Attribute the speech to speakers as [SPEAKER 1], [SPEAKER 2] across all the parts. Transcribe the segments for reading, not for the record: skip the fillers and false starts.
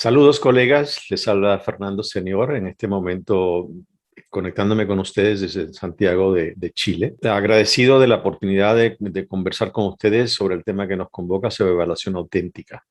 [SPEAKER 1] Saludos, colegas. Les habla Fernando Senior, en este momento conectándome con ustedes desde Santiago de Chile. Agradecido de la oportunidad de conversar con ustedes sobre el tema que nos convoca sobre evaluación auténtica.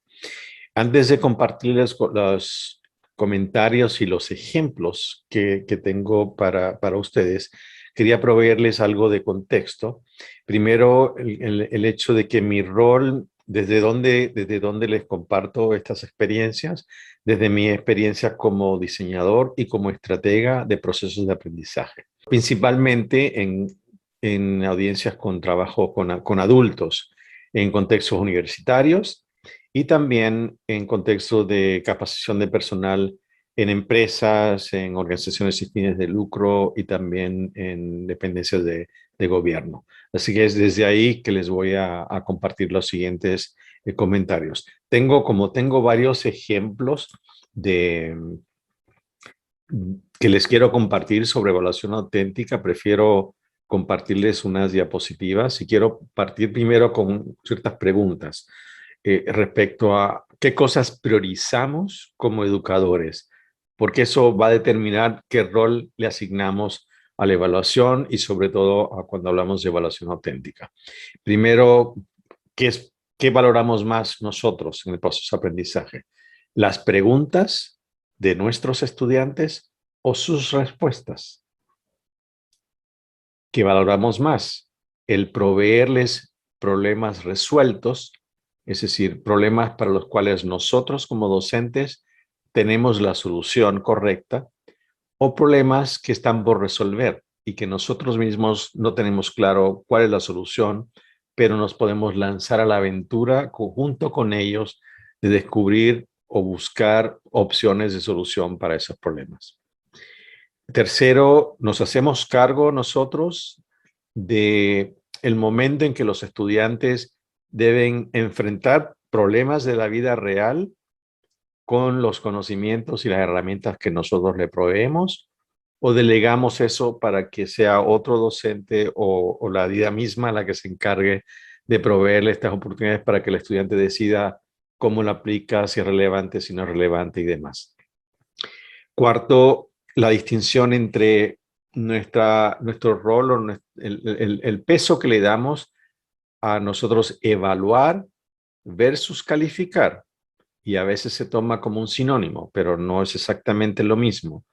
[SPEAKER 1] Antes de compartirles los comentarios y los ejemplos que tengo para ustedes, quería proveerles algo de contexto. Primero, el hecho de que mi rol, desde dónde les comparto estas experiencias, desde mi experiencia como diseñador y como estratega de procesos de aprendizaje, principalmente en audiencias con trabajo con adultos, en contextos universitarios y también en contexto de capacitación de personal en empresas, en organizaciones sin fines de lucro y también en dependencias de gobierno. Así que es desde ahí que les voy a compartir los siguientes comentarios. Tengo varios ejemplos de, que les quiero compartir sobre evaluación auténtica. Prefiero compartirles unas diapositivas y quiero partir primero con ciertas preguntas respecto a qué cosas priorizamos como educadores, porque eso va a determinar qué rol le asignamos a la evaluación y sobre todo a cuando hablamos de evaluación auténtica. Primero, ¿qué valoramos más nosotros en el proceso de aprendizaje? ¿Las preguntas de nuestros estudiantes o sus respuestas? ¿Qué valoramos más? El proveerles problemas resueltos, es decir, problemas para los cuales nosotros como docentes tenemos la solución correcta, o problemas que están por resolver y que nosotros mismos no tenemos claro cuál es la solución, pero nos podemos lanzar a la aventura junto con ellos de descubrir o buscar opciones de solución para esos problemas. Tercero, nos hacemos cargo nosotros de el momento en que los estudiantes deben enfrentar problemas de la vida real con los conocimientos y las herramientas que nosotros le proveemos, o delegamos eso para que sea otro docente o la vida misma la que se encargue de proveerle estas oportunidades para que el estudiante decida cómo lo aplica, si es relevante, si no es relevante y demás. Cuarto, la distinción entre nuestro rol o el peso que le damos a nosotros evaluar versus calificar. Y a veces se toma como un sinónimo, pero no es exactamente lo mismo.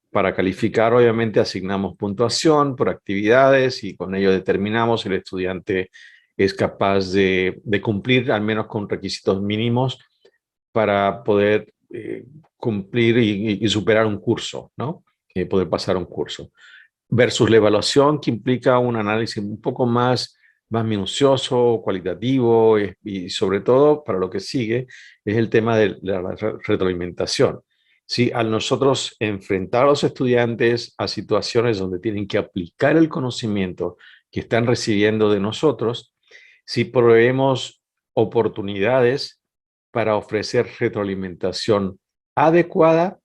[SPEAKER 1] Para calificar, obviamente, asignamos puntuación por actividades y con ello determinamos si el estudiante es capaz de cumplir al menos con requisitos mínimos para poder cumplir y superar un curso, ¿no? Poder pasar un curso. Versus la evaluación, que implica un análisis un poco más minucioso, cualitativo y sobre todo para lo que sigue es el tema de la retroalimentación. Sí, al nosotros enfrentar a los estudiantes a situaciones donde tienen que aplicar el conocimiento que están recibiendo de nosotros, si proveemos oportunidades para ofrecer retroalimentación adecuada,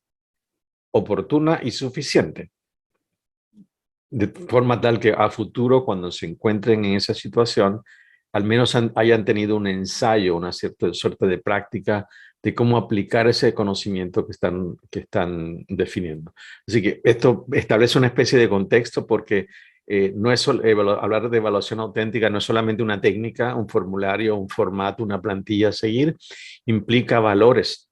[SPEAKER 1] oportuna y suficiente, de forma tal que a futuro, cuando se encuentren en esa situación, al menos hayan tenido un ensayo, una cierta suerte de práctica de cómo aplicar ese conocimiento que están definiendo. Así que esto establece una especie de contexto porque no es hablar de evaluación auténtica no es solamente una técnica, un formulario, un formato, una plantilla a seguir, implica valores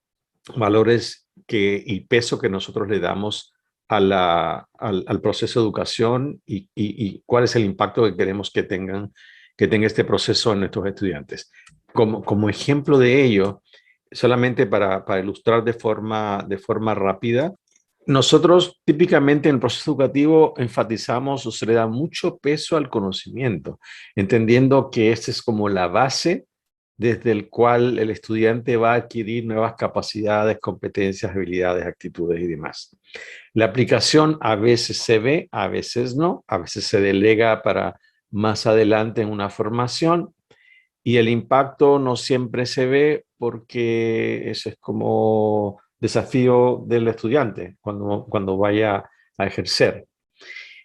[SPEAKER 1] y peso que nosotros le damos al proceso de educación y cuál es el impacto que queremos que tenga este proceso en nuestros estudiantes. Como ejemplo de ello, solamente para ilustrar de forma rápida, nosotros típicamente en el proceso educativo enfatizamos o se le da mucho peso al conocimiento, entendiendo que esta es como la base desde el cual el estudiante va a adquirir nuevas capacidades, competencias, habilidades, actitudes y demás. La aplicación a veces se ve, a veces no, a veces se delega para más adelante en una formación y el impacto no siempre se ve porque ese es como desafío del estudiante cuando vaya a ejercer.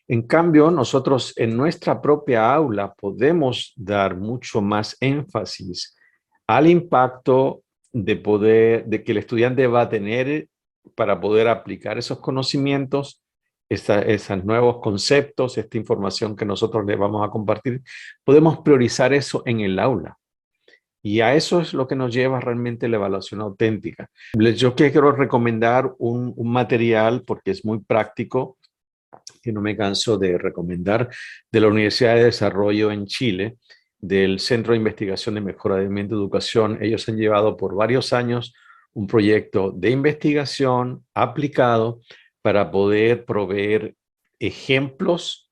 [SPEAKER 1] En cambio, nosotros en nuestra propia aula podemos dar mucho más énfasis al impacto de que el estudiante va a tener para poder aplicar esos conocimientos, esos nuevos conceptos, esta información que nosotros le vamos a compartir, podemos priorizar eso en el aula. Y a eso es lo que nos lleva realmente la evaluación auténtica. Yo quiero recomendar un material porque es muy práctico, que no me canso de recomendar, de la Universidad de Desarrollo en Chile, del Centro de Investigación de Mejoramiento de Educación. Ellos han llevado por varios años un proyecto de investigación aplicado para poder proveer ejemplos,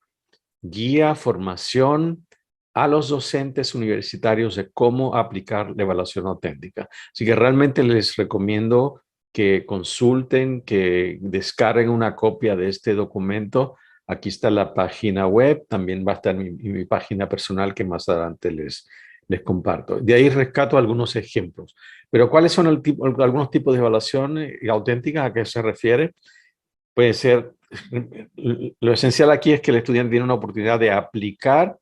[SPEAKER 1] guía, formación a los docentes universitarios de cómo aplicar la evaluación auténtica. Así que realmente les recomiendo que consulten, que descarguen una copia de este documento. Aquí está la página web, también va a estar mi página personal que más adelante les comparto. De ahí rescato algunos ejemplos. Pero ¿cuáles son algunos tipos de evaluación auténtica? ¿A qué se refiere? Puede ser, lo esencial aquí es que el estudiante tiene una oportunidad de aplicar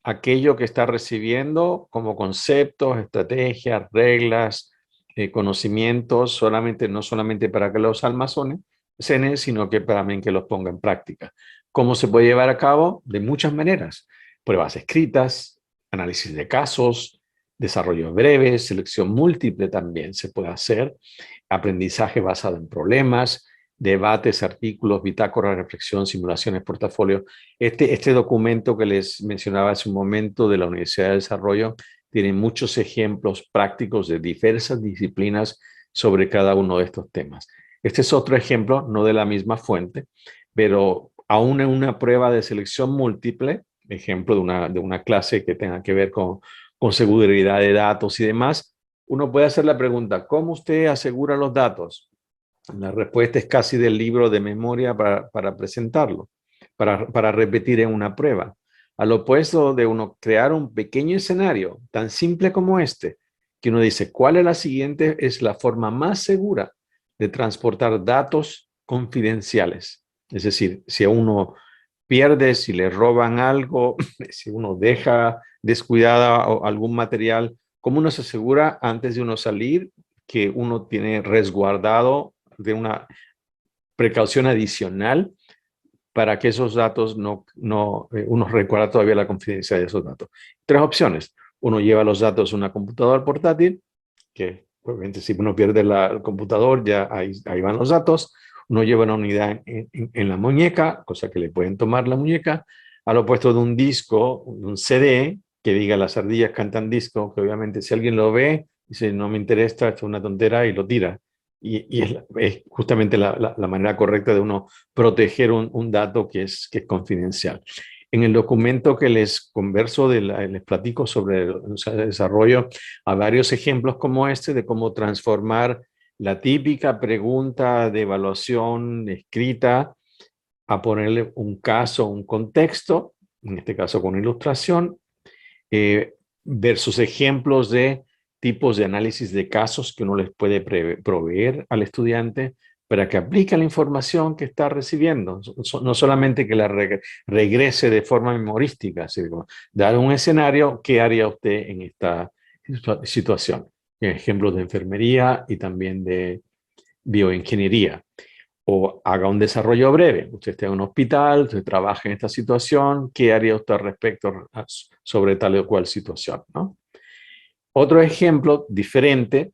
[SPEAKER 1] aquello que está recibiendo como conceptos, estrategias, reglas, conocimientos, no solamente para que los almacene, sino que también que los ponga en práctica. ¿Cómo se puede llevar a cabo? De muchas maneras. Pruebas escritas, análisis de casos, desarrollo breve, selección múltiple también se puede hacer, aprendizaje basado en problemas, debates, artículos, bitácoras, reflexión, simulaciones, portafolio. Este documento que les mencionaba hace un momento de la Universidad de Desarrollo tiene muchos ejemplos prácticos de diversas disciplinas sobre cada uno de estos temas. Este es otro ejemplo, no de la misma fuente, pero aún en una prueba de selección múltiple, ejemplo de una clase que tenga que ver con seguridad de datos y demás, uno puede hacer la pregunta, ¿cómo usted asegura los datos? La respuesta es casi del libro de memoria para presentarlo, para repetir en una prueba. Al opuesto de uno crear un pequeño escenario tan simple como este, que uno dice, ¿cuál es la siguiente? Es la forma más segura de transportar datos confidenciales. Es decir, si a uno pierde, si le roban algo, si uno deja descuidada algún material, ¿cómo uno se asegura antes de uno salir que uno tiene resguardado de una precaución adicional para que esos datos uno recuerda todavía la confidencialidad de esos datos? Tres opciones. Uno lleva los datos a una computadora portátil, que obviamente si uno pierde el computador, ya ahí van los datos. Uno lleva una unidad en la muñeca, cosa que le pueden tomar la muñeca, al opuesto de un disco, un CD, que diga las ardillas cantan disco, que obviamente si alguien lo ve, dice no me interesa, esto es una tontera y lo tira. Y es justamente la manera correcta de uno proteger un dato que es confidencial. En el documento que les converso, les platico sobre el desarrollo, a varios ejemplos como este de cómo transformar la típica pregunta de evaluación escrita a ponerle un caso, un contexto, en este caso con ilustración, versus ejemplos de tipos de análisis de casos que uno les puede proveer al estudiante para que aplique la información que está recibiendo. No solamente que la regrese de forma memorística, sino dar un escenario, ¿qué haría usted en esta situación? Ejemplos de enfermería y también de bioingeniería. O haga un desarrollo breve. Usted está en un hospital, usted trabaja en esta situación, ¿qué haría usted al respecto sobre tal o cual situación? ¿No? Otro ejemplo diferente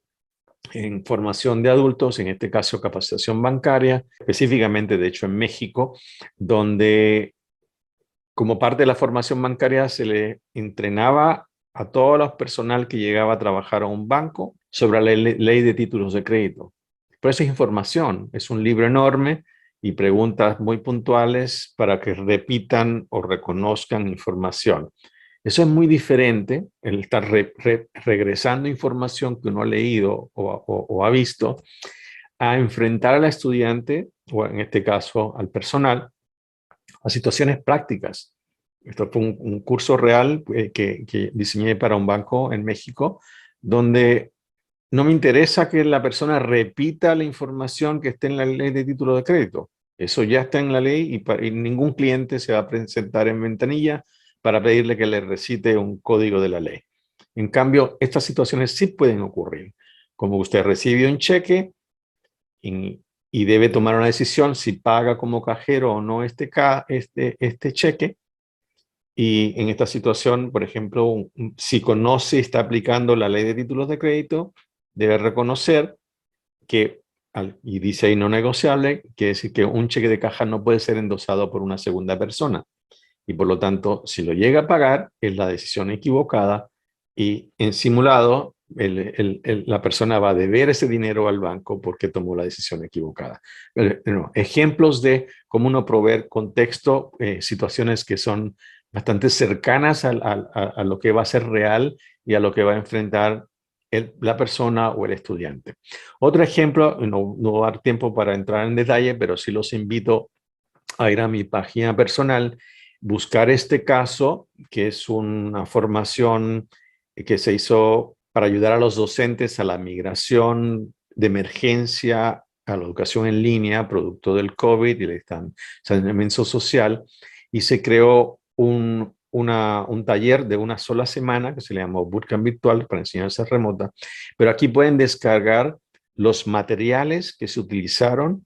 [SPEAKER 1] en formación de adultos, en este caso capacitación bancaria, específicamente de hecho en México, donde como parte de la formación bancaria se le entrenaba a todo el personal que llegaba a trabajar a un banco sobre la ley de títulos de crédito. Pero eso es información, es un libro enorme y preguntas muy puntuales para que repitan o reconozcan información. Eso es muy diferente, el estar regresando información que uno ha leído o ha visto, a enfrentar al estudiante, o en este caso al personal, a situaciones prácticas. Esto fue un curso real que diseñé para un banco en México, donde no me interesa que la persona repita la información que esté en la ley de título de crédito. Eso ya está en la ley y ningún cliente se va a presentar en ventanilla para pedirle que le recite un código de la ley. En cambio, estas situaciones sí pueden ocurrir. como usted recibe un cheque y debe tomar una decisión si paga como cajero o no este cheque. Y en esta situación, por ejemplo, si conoce y está aplicando la ley de títulos de crédito, debe reconocer que, y dice ahí no negociable, que es que un cheque de caja no puede ser endosado por una segunda persona. Y por lo tanto, si lo llega a pagar, es la decisión equivocada y en simulado, la persona va a deber ese dinero al banco porque tomó la decisión equivocada. No, ejemplos de cómo uno proveer contexto, situaciones que son bastante cercanas a lo que va a ser real y a lo que va a enfrentar la persona o el estudiante. Otro ejemplo, no va a dar tiempo para entrar en detalle, pero sí los invito a ir a mi página personal, buscar este caso, que es una formación que se hizo para ayudar a los docentes a la migración de emergencia a la educación en línea, producto del COVID y el distanciamiento social, y se creó un taller de una sola semana que se le llamó Bootcamp Virtual para enseñanza remota, pero aquí pueden descargar los materiales que se utilizaron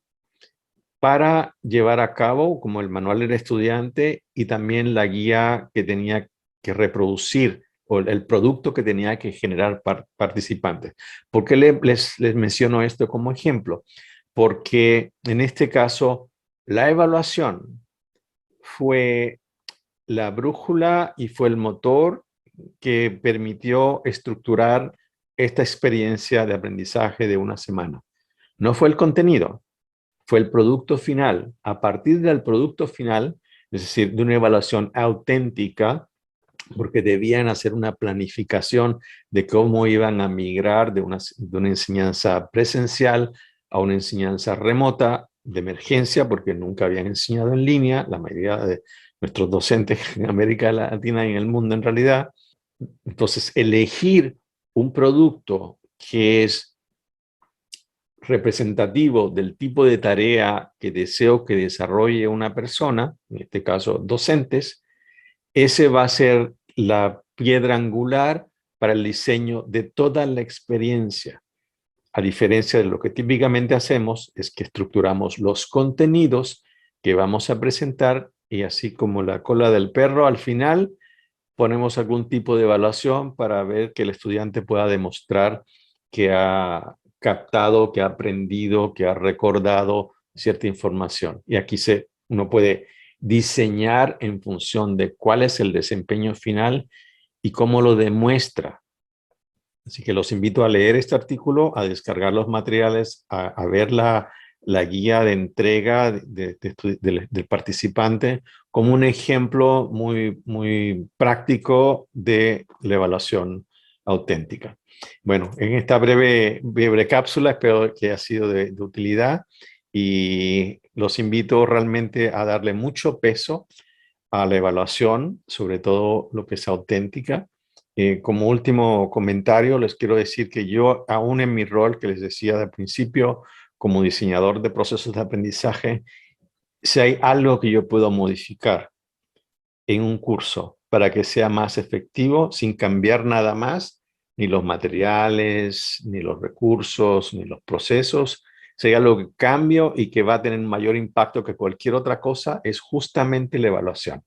[SPEAKER 1] para llevar a cabo, como el manual del estudiante y también la guía que tenía que reproducir o el producto que tenía que generar participantes. ¿Por qué les menciono esto como ejemplo? Porque en este caso la evaluación fue la brújula y fue el motor que permitió estructurar esta experiencia de aprendizaje de una semana. No fue el contenido, fue el producto final. A partir del producto final, es decir, de una evaluación auténtica, porque debían hacer una planificación de cómo iban a migrar de una enseñanza presencial a una enseñanza remota de emergencia, porque nunca habían enseñado en línea, la mayoría de nuestros docentes en América Latina y en el mundo en realidad. Entonces, elegir un producto que es representativo del tipo de tarea que deseo que desarrolle una persona, en este caso docentes, ese va a ser la piedra angular para el diseño de toda la experiencia. A diferencia de lo que típicamente hacemos, es que estructuramos los contenidos que vamos a presentar y así como la cola del perro, al final ponemos algún tipo de evaluación para ver que el estudiante pueda demostrar que ha captado, que ha aprendido, que ha recordado cierta información. Y aquí uno puede diseñar en función de cuál es el desempeño final y cómo lo demuestra. Así que los invito a leer este artículo, a descargar los materiales, a ver la guía de entrega del participante como un ejemplo muy, muy práctico de la evaluación auténtica. Bueno, en esta breve cápsula espero que haya sido de utilidad y los invito realmente a darle mucho peso a la evaluación, sobre todo lo que es auténtica. Como último comentario, les quiero decir que yo, aún en mi rol que les decía al principio, como diseñador de procesos de aprendizaje, si hay algo que yo puedo modificar en un curso para que sea más efectivo sin cambiar nada más, ni los materiales, ni los recursos, ni los procesos, si hay algo que cambio y que va a tener mayor impacto que cualquier otra cosa, es justamente la evaluación.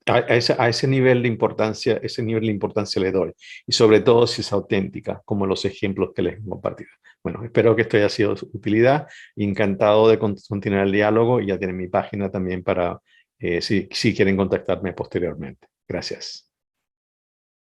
[SPEAKER 1] A ese nivel de importancia, ese nivel de importancia le doy. Y sobre todo si es auténtica, como los ejemplos que les he compartido. Bueno, espero que esto haya sido de utilidad. Encantado de continuar el diálogo y ya tienen mi página también para si quieren contactarme posteriormente. Gracias.